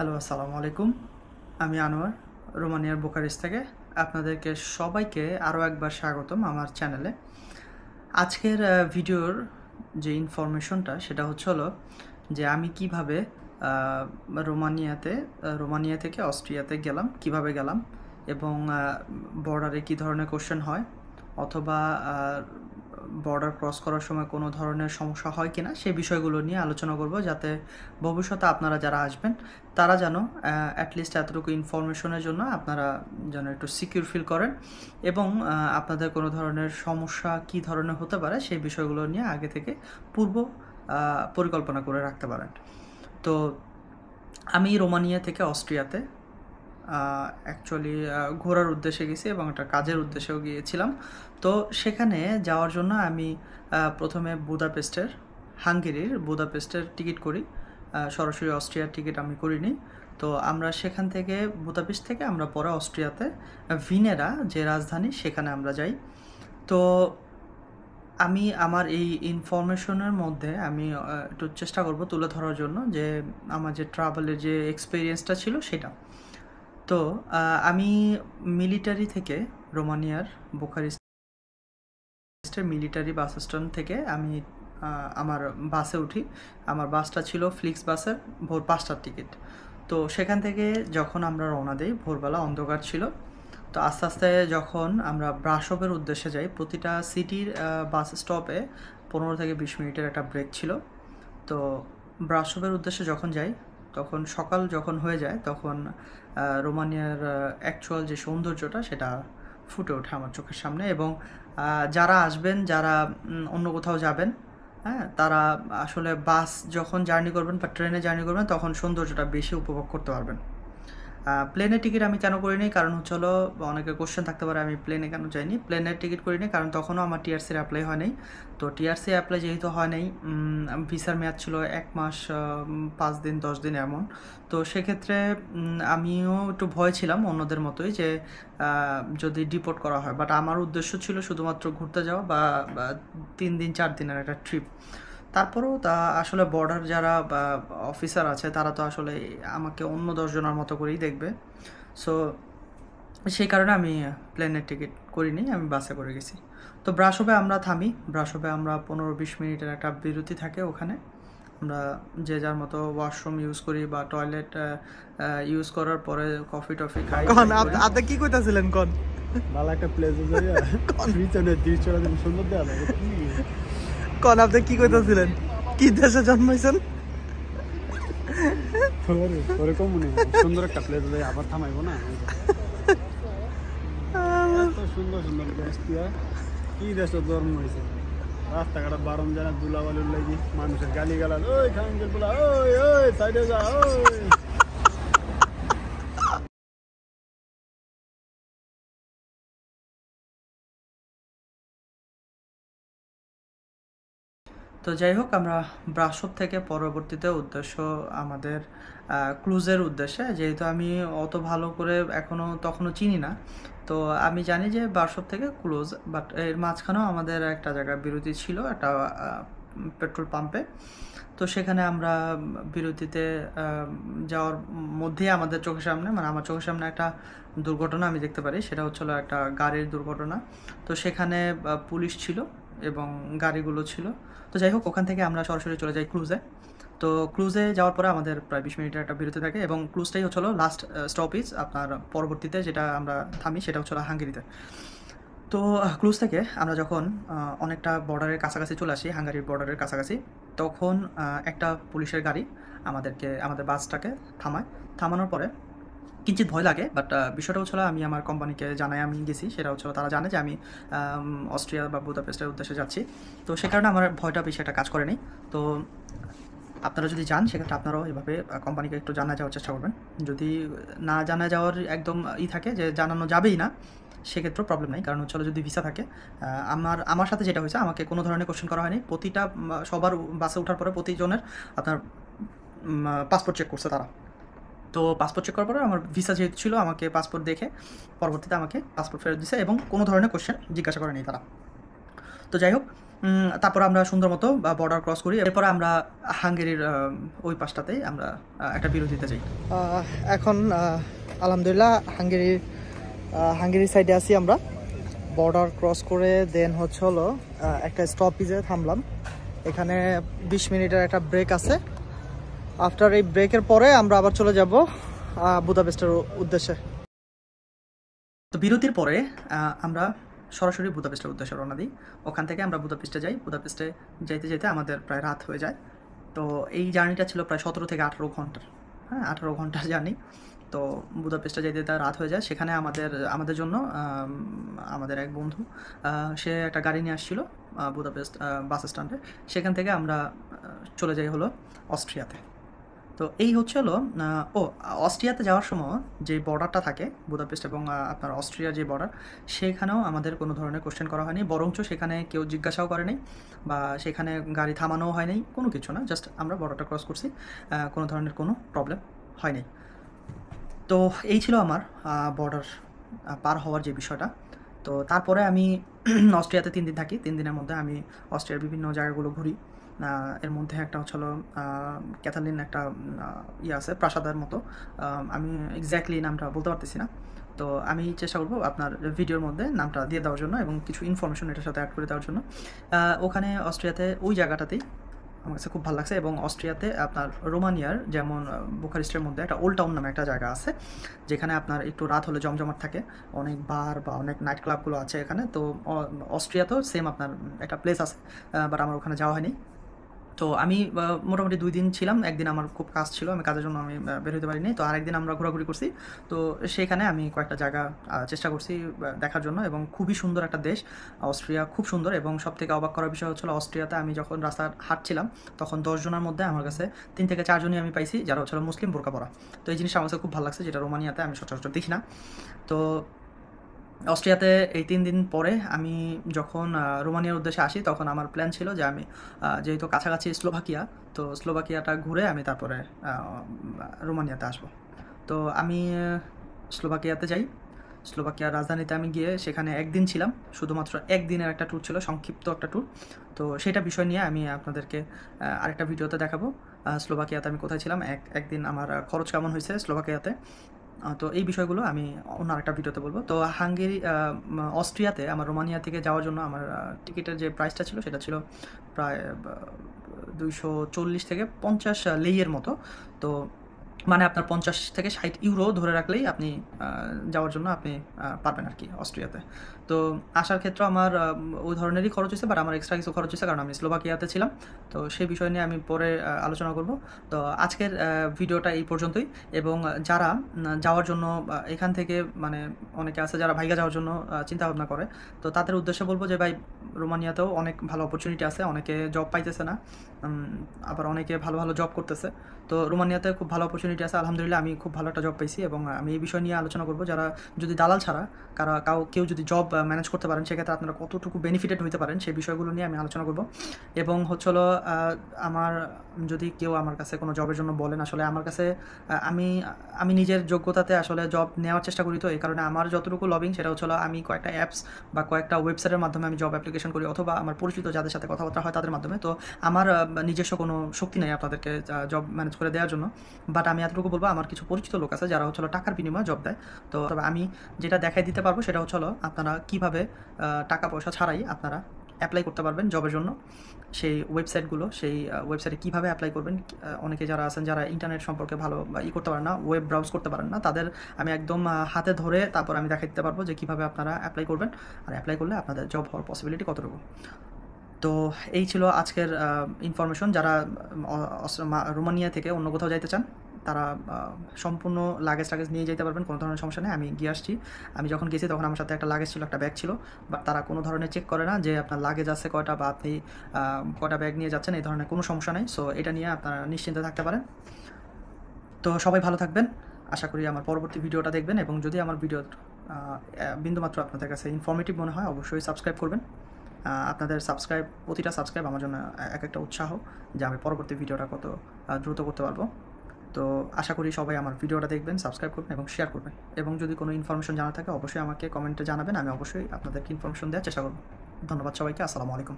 Hello, আসসালামু আলাইকুম। আমি আনোয়ার, রোমানিয়ার বুকারেস্ট থেকে। আপনাদেরকে সবাইকে আরও একবার স্বাগতম আমার চ্যানেলে। আজকের ভিডিওর যে ইনফরমেশনটা সেটা হলো যে আমি কিভাবে রোমানিয়া থেকে অস্ট্রিয়াতে গেলাম, কিভাবে গেলাম এবং বর্ডারে কী ধরনের কোশ্চেন হয় অথবা বর্ডার ক্রস করার সময় কোনো ধরনের সমস্যা হয় কিনা সেই বিষয়গুলো নিয়ে আলোচনা করব, যাতে ভবিষ্যতে আপনারা যারা আসবেন তারা যেন অ্যাটলিস্ট এতটুকু ইনফরমেশনের জন্য আপনারা যেন একটু সিকিউর ফিল করেন এবং আপনাদের কোনো ধরনের সমস্যা কী ধরনের হতে পারে সেই বিষয়গুলো নিয়ে আগে থেকে পূর্ব পরিকল্পনা করে রাখতে পারেন। তো আমি রোমানিয়া থেকে অস্ট্রিয়াতে অ্যাকচুয়ালি ঘোরার উদ্দেশ্যে গেছি এবং একটা কাজের উদ্দেশ্যেও গিয়েছিলাম। তো সেখানে যাওয়ার জন্য আমি প্রথমে হাঙ্গেরির বুদাপেস্টের টিকিট করি। সরাসরি অস্ট্রিয়ার টিকিট আমি করিনি। তো আমরা সেখান থেকে বুদাপেস্ট থেকে আমরা পরে অস্ট্রিয়াতে ভিনেরা যে রাজধানী সেখানে আমরা যাই। তো আমি আমার এই ইনফরমেশনের মধ্যে আমি একটু চেষ্টা করব তুলে ধরার জন্য যে আমার যে ট্রাভেলের যে এক্সপিরিয়েন্সটা ছিল সেটা। তো আমি মিলিটারি থেকে রোমানিয়ার বুখারেস্টের মিলিটারি বাস স্ট্যান্ড থেকে আমি আমার বাসে উঠি। আমার বাসটা ছিল ফ্লিক্স বাসের, ভোর 5টার টিকিট। তো সেখান থেকে যখন আমরা রওনা দিই, ভোরবেলা অন্ধকার ছিল। তো আস্তে আস্তে যখন আমরা ব্রাসোভের উদ্দেশ্যে যাই, প্রতিটা সিটির বাস স্টপে 15 থেকে 20 মিনিটের একটা ব্রেক ছিল। তো ব্রাসোভের উদ্দেশ্যে যখন যাই, তখন সকাল যখন হয়ে যায়, তখন রোমানিয়ার অ্যাকচুয়াল যে সৌন্দর্যটা সেটা ফুটে ওঠে আমার চোখের সামনে। এবং যারা আসবেন, যারা অন্য কোথাও যাবেন, হ্যাঁ, তারা আসলে বাস যখন জার্নি করবেন বা ট্রেনে জার্নি করবেন তখন সৌন্দর্যটা বেশি উপভোগ করতে পারবেন। প্লেনের টিকিট আমি কেন করিনি, কারণ হলো অনেকের কোশ্চেন থাকতে পারে আমি প্লেনে কেন যাইনি। প্লেনের টিকিট করিনি কারণ তখনও আমার টিআরসির অ্যাপ্লাই হয় নাই। তো টিআরসি অ্যাপ্লাই যেহেতু হয় নাই, ভিসার মেয়াদ ছিল 1 মাস 5 দিন 10 দিন এমন। তো সেক্ষেত্রে আমিও একটু ভয় ছিলাম অন্যদের মতোই যে যদি ডিপোর্ট করা হয়। বাট আমার উদ্দেশ্য ছিল শুধুমাত্র ঘুরতে যাওয়া বা 3 দিন 4 দিনের একটা ট্রিপ। তারপরেও আসলে বর্ডার যারা অফিসার আছে তারা তো আসলে আমাকে অন্য 10 জনের মতো করেই দেখবে। সো সেই কারণে আমি প্লেনের টিকিট করিনি, আমি বাসে করে গেছি। তো ব্রাসোভে আমরা থামি। ব্রাসোভে আমরা 15-20 মিনিটের একটা বিরতি থাকে ওখানে। আমরা যে যার মতো ওয়াশরুম ইউজ করি বা টয়লেট ইউজ করার পরে কফি টফি খাই। আপনি কি কইতাছিলেন কোন ভালো একটা প্লেসে যাইয়া পিছনে দৃশ্যটা যেন সুন্দর দেওয়া লাগে। কোন আপনি কি কইতাছিলেন? কি দেশে জন্মাইছেন? ওরকম মনে সুন্দর একটা প্লেস যাই আবার থামাইবো না। এত সুন্দর সুন্দর প্লেস কি দেশে জন্ম হয়েছে। রাস্তাঘাট বারণ জানা দুলাবালুর লাগি মানুষের গালি গালাজ, ওই খাঙ্গের বলা, ওই ওই সাইডে যা, ওই। তো যাই হোক, আমরা ব্রাসোভ থেকে পরবর্তীতে উদ্দেশ্য আমাদের ক্রুজের উদ্দেশ্যে। যেহেতু আমি অত ভালো করে তখনও চিনি না, তো আমি জানি যে ব্রাসোভ থেকে ক্রুজ, বাট এর মাঝখানেও আমাদের একটা জায়গায় বিরতি ছিল, একটা পেট্রোল পাম্পে। তো সেখানে আমরা বিরতিতে যাওয়ার মধ্যেই আমাদের চোখের সামনে, মানে আমার চোখের সামনে একটা দুর্ঘটনা আমি দেখতে পারি। সেটা হচ্ছিলো একটা গাড়ির দুর্ঘটনা। তো সেখানে পুলিশ ছিল এবং গাড়িগুলো ছিল। তো যাই হোক, ওখান থেকে আমরা সরাসরি চলে যাই ক্রুজে। তো ক্রুজে যাওয়ার পরে আমাদের প্রায় 20 মিনিটের একটা বিরতি থাকে এবং ক্রুজটাই হচ্ছিল লাস্ট স্টপেজ। আপনার পরবর্তীতে যেটা আমরা থামি সেটা হচ্ছিল হাঙ্গেরিতে। তো ক্রুজ থেকে আমরা যখন অনেকটা বর্ডারের কাছাকাছি চলে আসি, হাঙ্গেরির বর্ডারের কাছাকাছি, তখন একটা পুলিশের গাড়ি আমাদের বাসটাকে থামানোর পরে কিঞ্চিত ভয় লাগে। বাট বিষয়টা হচ্ছিল আমি আমার কোম্পানিকে জানাই আমি গেছি, সেটা হচ্ছিল তারা জানে যে আমি অস্ট্রিয়া বা বুদাপেস্টের উদ্দেশ্যে যাচ্ছি। তো সে কারণে আমার ভয়টা বেশি একটা কাজ করেনি। তো আপনারা যদি যান সেক্ষেত্রে আপনারাও এভাবে কোম্পানিকে একটু জানা যাওয়ার চেষ্টা করবেন। যদি না জানা যাওয়ার একদম থাকে যে জানানো যাবেই না, সেক্ষেত্রেও প্রবলেম নেই। কারণ হচ্ছিল যদি ভিসা থাকে, আমার সাথে যেটা হয়েছে, আমাকে কোনো ধরনের কোশ্চেন করা হয়নি। প্রতিটা সবার বাসে ওঠার পরে প্রতিজনের আপনার পাসপোর্ট চেক করছে তারা। তো পাসপোর্ট চেক করার পরে আমার ভিসা যেহেতু ছিল, আমাকে পাসপোর্ট দেখে পরবর্তীতে আমাকে পাসপোর্ট ফেরত দিছে এবং কোনো ধরনের কোশ্চেন জিজ্ঞাসা করেনি তারা। তো যাই হোক, তারপর আমরা সুন্দর মতো বর্ডার ক্রস করি, এরপরে আমরা হাঙ্গেরির ওই পাশটাতেই আমরা একটা বিরতিতে যাই। এখন আলহামদুলিল্লাহ হাঙ্গেরির সাইডে আছি আমরা। বর্ডার ক্রস করে দেন হচ্ছে হলো একটা স্টপেজে থামলাম। এখানে 20 মিনিটের একটা ব্রেক আছে। আফটার এই ব্রেকের পরে আমরা আবার চলে যাব বুদাপেস্টের উদ্দেশ্যে। তো বিরতির পরে আমরা সরাসরি বুদাপেস্টের উদ্দেশ্যে রওনা দিই। ওখান থেকে আমরা বুদাপেস্টে যাই। বুদাপেস্টে যাইতে যেতে আমাদের প্রায় রাত হয়ে যায়। তো এই জার্নিটা ছিল প্রায় 17 থেকে 18 ঘন্টার। হ্যাঁ, 18 ঘন্টার জার্নি। তো বুদাপেস্টে যেতে যেতে রাত হয়ে যায়। সেখানে আমাদের জন্য আমাদের এক বন্ধু সে একটা গাড়ি নিয়ে আসছিল বুদাপেস্ট বাস স্ট্যান্ডে। সেখান থেকে আমরা চলে যাই হলো অস্ট্রিয়াতে। তো এই হচ্ছে হলো অস্ট্রিয়াতে যাওয়ার সময় যে বর্ডারটা থাকে বুদাপেস্ট এবং আপনার অস্ট্রিয়ার যে বর্ডার, সেখানেও আমাদের কোনো ধরনের কোশ্চেন করা হয়নি, বরঞ্চ সেখানে কেউ জিজ্ঞাসাও করে নাই বা সেখানে গাড়ি থামানোও হয় নাই, কোনো কিছু না, জাস্ট আমরা বর্ডারটা ক্রস করছি, কোনো ধরনের কোনো প্রবলেম হয় নাই। তো এই ছিল আমার বর্ডার পার হওয়ার যে বিষয়টা। তো তারপরে আমি অস্ট্রিয়াতে 3 দিন থাকি। 3 দিনের মধ্যে আমি অস্ট্রিয়ার বিভিন্ন জায়গাগুলো ঘুরি। এর মধ্যে একটা হচ্ছিল ক্যাথালিন একটা আছে প্রাসাদের মতো, আমি এক্স্যাক্টলি নামটা বলতে পারতেছি না। তো আমি চেষ্টা করবো আপনার ভিডিওর মধ্যে নামটা দিয়ে দেওয়ার জন্য এবং কিছু ইনফরমেশন এটার সাথে অ্যাড করে দেওয়ার জন্য। ওখানে অস্ট্রিয়াতে ওই জায়গাটাতেই আমার কাছে খুব ভালো লাগছে। এবং অস্ট্রিয়াতে আপনার রোমানিয়ার যেমন বুখারেস্টের মধ্যে একটা ওল্ড টাউন নামে একটা জায়গা আছে, যেখানে আপনার একটু রাত হলে জমজমাট থাকে, অনেক বার বা অনেক নাইট ক্লাবগুলো আছে এখানে। তো অস্ট্রিয়াতেও সেম আপনার একটা প্লেস আছে, বাট আমার ওখানে যাওয়া হয়নি। তো আমি মোটামুটি 2 দিন ছিলাম। একদিন আমার খুব কাজ ছিল, আমি কাজের জন্য আমি বের হতে পারিনি। তো আরেকদিন আমরা ঘোরাঘুরি করছি। তো সেখানে আমি কয়েকটা জায়গা চেষ্টা করছি দেখার জন্য। এবং খুবই সুন্দর একটা দেশ অস্ট্রিয়া, খুব সুন্দর। এবং সবথেকে অবাক করার বিষয় হচ্ছিল অস্ট্রিয়াতে আমি যখন রাস্তায় হাঁটছিলাম তখন 10 জনের মধ্যে আমার কাছে 3 থেকে 4 জনই আমি পাইছি যারা হচ্ছিল মুসলিম, বোরকা পরা। তো এই জিনিসটা আমার কাছে খুব ভালো লাগছে, যেটা রোমানিয়াতে আমি সচরাচর দেখি না। তো অস্ট্রিয়াতে এই 3 দিন পরে আমি যখন রোমানিয়ার উদ্দেশ্যে আসি, তখন আমার প্ল্যান ছিল যে আমি যেহেতু কাছাকাছি স্লোভাকিয়া, তো স্লোভাকিয়াটা ঘুরে আমি তারপরে রোমানিয়াতে আসব। তো আমি স্লোভাকিয়াতে যাই। স্লোভাকিয়ার রাজধানীতে আমি গিয়ে সেখানে 1 দিন ছিলাম। শুধুমাত্র 1 দিনের একটা ট্যুর ছিল, সংক্ষিপ্ত একটা ট্যুর। তো সেটা বিষয় নিয়ে আমি আপনাদেরকে আরেকটা ভিডিওতে দেখাবো স্লোভাকিয়াতে আমি কোথায় ছিলাম, একদিন আমার খরচ কেমন হয়েছে স্লোভাকিয়াতে। তো এই বিষয়গুলো আমি অন্য আরেকটা ভিডিওতে বলবো। তো অস্ট্রিয়াতে আমার রোমানিয়া থেকে যাওয়ার জন্য আমার টিকিটের যে প্রাইসটা ছিল সেটা ছিল প্রায় 240 থেকে 50 লেইয়ের মতো। তো মানে আপনার 50 থেকে 60 ইউরো ধরে রাখলেই আপনি যাওয়ার জন্য আপনি পারবেন আর কি অস্ট্রিয়াতে। তো আসার ক্ষেত্রে আমার ওই ধরনেরই খরচ হয়েছে, বাট আমার এক্সট্রা কিছু খরচ হয়েছে কারণ আমি স্লোভাকিয়াতে ছিলাম। তো সেই বিষয় নিয়ে আমি পরে আলোচনা করব। তো আজকের ভিডিওটা এই পর্যন্তই। এবং যারা যাওয়ার জন্য এখান থেকে মানে অনেকে আছে যারা ভাইগা যাওয়ার জন্য চিন্তা ভাবনা করে, তো তাদের উদ্দেশ্যে বলবো যে ভাই, রোমানিয়াতেও অনেক ভালো অপরচুনিটি আছে, অনেকে জব পাইতেছে না, আবার অনেকে ভালো ভালো জব করতেছে। তো রোমানিয়াতে খুব ভালো অপরচুনিটি আছে। আলহামদুলিল্লাহ আমি খুব ভালো একটা জব পাইছি এবং আমি এই বিষয় নিয়ে আলোচনা করবো। যারা যদি দালাল ছাড়া কেউ যদি জব ম্যানেজ করতে পারেন, সেক্ষেত্রে আপনারা কতটুকু বেনিফিটেড হতে পারেন সেই বিষয়গুলো নিয়ে আমি আলোচনা করব। এবং হলো আমার যদি কেউ আমার কাছে কোনো জবের জন্য বলেন, আসলে আমার কাছে আমি নিজের যোগ্যতাতে আসলে জব নেওয়ার চেষ্টা করি। তো এই কারণে আমার যতটুকু লবিং সেটা হলো আমি কয়েকটা অ্যাপস বা কয়েকটা ওয়েবসাইটের মাধ্যমে আমি জব অ্যাপ্লিকেশন করি, অথবা আমার পরিচিত যাদের সাথে কথাবার্তা হয় তাদের মাধ্যমে। তো আমার নিজস্ব কোনো শক্তি নেই আপনাদেরকে জব ম্যানেজ করে দেওয়ার জন্য, বাট আমি এতটুকু বলবো আমার কিছু পরিচিত লোক আছে যারা টাকার বিনিময়ে জব দেয়। তো তবে আমি যেটা দেখাই দিতে পারবো সেটা আপনারা কীভাবে টাকা পয়সা ছাড়াই আপনারা অ্যাপ্লাই করতে পারবেন জবের জন্য। সেই ওয়েবসাইটে কীভাবে অ্যাপ্লাই করবেন, অনেকে যারা আছেন যারা ইন্টারনেট সম্পর্কে ভালো করতে পারেন না, ওয়েব ব্রাউজ করতে পারেন না, তাদের আমি একদম হাতে ধরে তারপর আমি দেখাই দিতে পারবো যে কীভাবে আপনারা অ্যাপ্লাই করবেন, আর অ্যাপ্লাই করলে আপনাদের জব হওয়ার পসিবিলিটি কতটুকু। তো এই ছিল আজকের ইনফরমেশন। যারা রোমানিয়া থেকে অন্য কোথাও যাইতে চান তারা সম্পূর্ণ লাগেজ নিয়ে যেতে পারবেন, কোনো ধরনের সমস্যা নেই। আমি গিয়ে আসছি, আমি যখন গেছি তখন আমার সাথে একটা লাগেজ ছিল, একটা ব্যাগ ছিল, বাট তারা কোনো ধরনের চেক করে না যে আপনার লাগেজ আছে কয়টা বা আপনি কয়টা ব্যাগ নিয়ে যাচ্ছেন, এই ধরনের কোনো সমস্যা নেই। সো এটা নিয়ে আপনারা নিশ্চিন্তে থাকতে পারেন। তো সবাই ভালো থাকবেন, আশা করি আমার পরবর্তী ভিডিওটা দেখবেন। এবং যদি আমার ভিডিও বিন্দুমাত্র আপনাদের কাছে ইনফরমেটিভ মনে হয় অবশ্যই সাবস্ক্রাইব করবেন। আপনাদের প্রতিটা সাবস্ক্রাইব আমার জন্য একটা উৎসাহ যে আমি পরবর্তী ভিডিওটা কত দ্রুত করতে পারবো। তো আশা করি সবাই আমার ভিডিওটা দেখবেন, সাবস্ক্রাইব করবেন এবং শেয়ার করবেন। এবং যদি কোনো ইনফরমেশন জানা থাকে অবশ্যই আমাকে কমেন্টে জানাবেন, আমি অবশ্যই আপনাদেরকে ইনফরমেশন দেওয়ার চেষ্টা করব। ধন্যবাদ সবাইকে, আসসালামু আলাইকুম।